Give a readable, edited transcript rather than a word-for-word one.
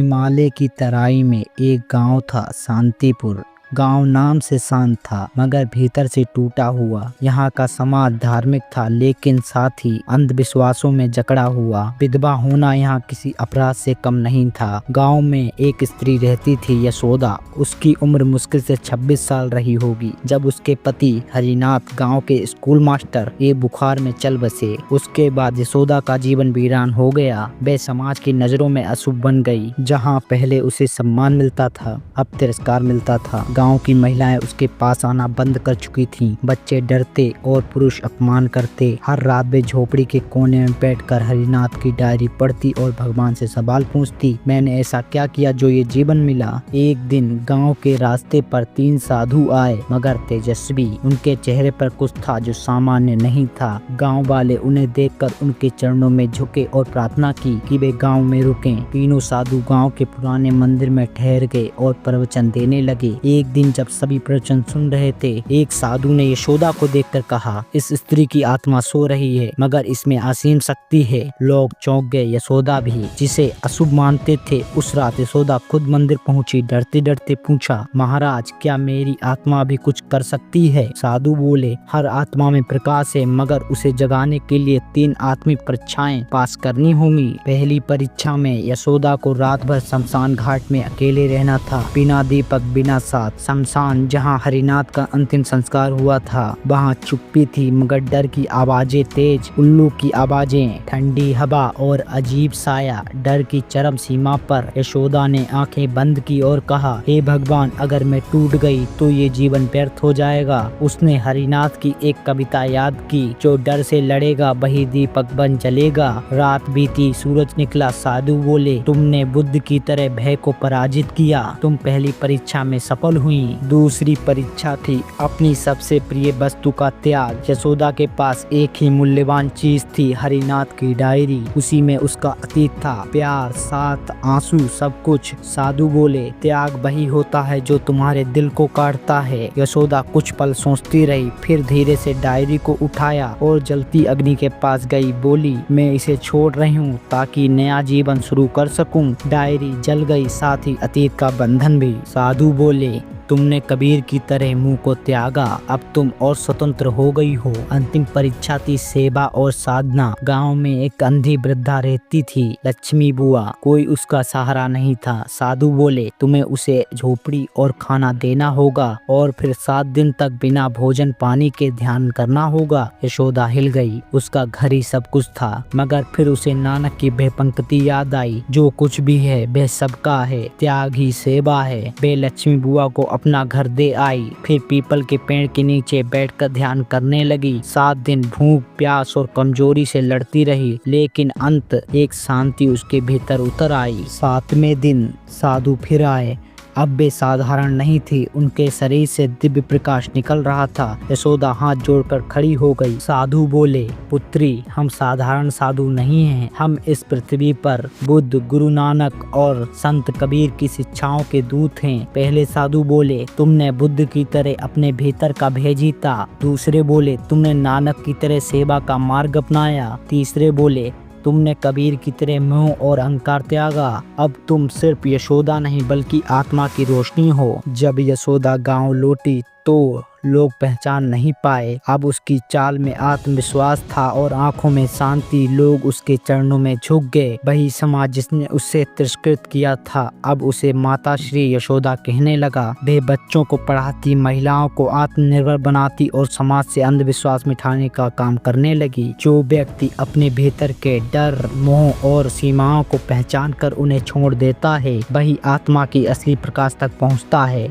हिमालय की तराई में एक गांव था, शांतिपुर। गांव नाम से शांत था मगर भीतर से टूटा हुआ। यहाँ का समाज धार्मिक था लेकिन साथ ही अंधविश्वासों में जकड़ा हुआ। विधवा होना यहाँ किसी अपराध से कम नहीं था। गांव में एक स्त्री रहती थी, यशोदा। उसकी उम्र मुश्किल से 26 साल रही होगी जब उसके पति हरिनाथ गांव के स्कूल मास्टर बुखार में चल बसे। उसके बाद यशोदा का जीवन वीरान हो गया। वह समाज की नजरों में अशुभ बन गई। जहाँ पहले उसे सम्मान मिलता था, अब तिरस्कार मिलता था। गांव की महिलाएं उसके पास आना बंद कर चुकी थीं। बच्चे डरते और पुरुष अपमान करते। हर रात वे झोपड़ी के कोने में बैठकर हरिनाथ की डायरी पढ़ती और भगवान से सवाल पूछती, मैंने ऐसा क्या किया जो ये जीवन मिला। एक दिन गांव के रास्ते पर 3 साधु आए, मगर तेजस्वी। उनके चेहरे पर कुछ था जो सामान्य नहीं था। गांव वाले उन्हें देखकर उनके चरणों में झुके और प्रार्थना की कि वे गांव में रुकें। तीनों साधु गांव के पुराने मंदिर में ठहर गए और प्रवचन देने लगे। एक दिन जब सभी प्रवचन सुन रहे थे, एक साधु ने यशोदा को देखकर कहा, इस स्त्री की आत्मा सो रही है मगर इसमें असीम शक्ति है। लोग चौंक गए, यशोदा भी, जिसे अशुभ मानते थे। उस रात यशोदा खुद मंदिर पहुंची। डरते डरते पूछा, महाराज क्या मेरी आत्मा भी कुछ कर सकती है। साधु बोले, हर आत्मा में प्रकाश है मगर उसे जगाने के लिए 3 आत्मिक परीक्षाएं पास करनी होंगी। पहली परीक्षा में यशोदा को रात भर शमशान घाट में अकेले रहना था, बिना दीपक, बिना साथ। शमशान जहाँ हरिनाथ का अंतिम संस्कार हुआ था, वहाँ चुप्पी थी मगर डर की आवाजें तेज, उल्लू की आवाजें, ठंडी हवा और अजीब साया। डर की चरम सीमा पर यशोदा ने आंखें बंद की और कहा, हे भगवान, अगर मैं टूट गई तो ये जीवन व्यर्थ हो जाएगा। उसने हरिनाथ की एक कविता याद की, जो डर से लड़ेगा वही दीपक बन जलेगा। रात बीती, सूरज निकला। साधु बोले, तुमने बुद्ध की तरह भय को पराजित किया। तुम पहली परीक्षा में सफल हुई। दूसरी परीक्षा थी अपनी सबसे प्रिय वस्तु का त्याग। यशोदा के पास एक ही मूल्यवान चीज थी, हरिनाथ की डायरी। उसी में उसका अतीत था, प्यार, साथ, आंसू, सब कुछ। साधु बोले, त्याग वही होता है जो तुम्हारे दिल को काटता है। यशोदा कुछ पल सोचती रही, फिर धीरे से डायरी को उठाया और जलती अग्नि के पास गई। बोली, मैं इसे छोड़ रही हूँ ताकि नया जीवन शुरू कर सकूं। डायरी जल गई, साथ ही अतीत का बंधन भी। साधु बोले, तुमने कबीर की तरह मुंह को त्यागा, अब तुम और स्वतंत्र हो गई हो। अंतिम परीक्षा थी सेवा और साधना। गांव में एक अंधी वृद्धा रहती थी, लक्ष्मी बुआ। कोई उसका सहारा नहीं था। साधु बोले, तुम्हें उसे झोपड़ी और खाना देना होगा और फिर 7 दिन तक बिना भोजन पानी के ध्यान करना होगा। यशोदा हिल गई। उसका घर ही सब कुछ था मगर फिर उसे नानक की वह पंक्ति याद आई, जो कुछ भी है वह सबका है, त्याग ही सेवा है। वे लक्ष्मी बुआ को अपना घर दे आई, फिर पीपल के पेड़ के नीचे बैठकर ध्यान करने लगी। 7 दिन भूख, प्यास और कमजोरी से लड़ती रही, लेकिन अंत एक शांति उसके भीतर उतर आई। 7वें दिन साधु फिर आए। अब वे साधारण नहीं थी, उनके शरीर से दिव्य प्रकाश निकल रहा था। यशोदा हाथ जोड़कर खड़ी हो गई। साधु बोले, पुत्री, हम साधारण साधु नहीं हैं, हम इस पृथ्वी पर बुद्ध, गुरु नानक और संत कबीर की शिक्षाओं के दूत हैं। पहले साधु बोले, तुमने बुद्ध की तरह अपने भीतर का भय जीता। दूसरे बोले, तुमने नानक की तरह सेवा का मार्ग अपनाया। तीसरे बोले, तुमने कबीर की तरह मोह और अहंकार त्यागा। अब तुम सिर्फ यशोदा नहीं बल्कि आत्मा की रोशनी हो। जब यशोदा गांव लौटी तो लोग पहचान नहीं पाए। अब उसकी चाल में आत्मविश्वास था और आंखों में शांति। लोग उसके चरणों में झुक गए। वही समाज जिसने उसे तिरस्कृत किया था अब उसे माता श्री यशोदा कहने लगा। वे बच्चों को पढ़ाती, महिलाओं को आत्मनिर्भर बनाती और समाज से अंधविश्वास मिटाने का काम करने लगी। जो व्यक्ति अपने भीतर के डर, मोह और सीमाओं को पहचान कर उन्हें छोड़ देता है, वही आत्मा की असली प्रकाश तक पहुँचता है।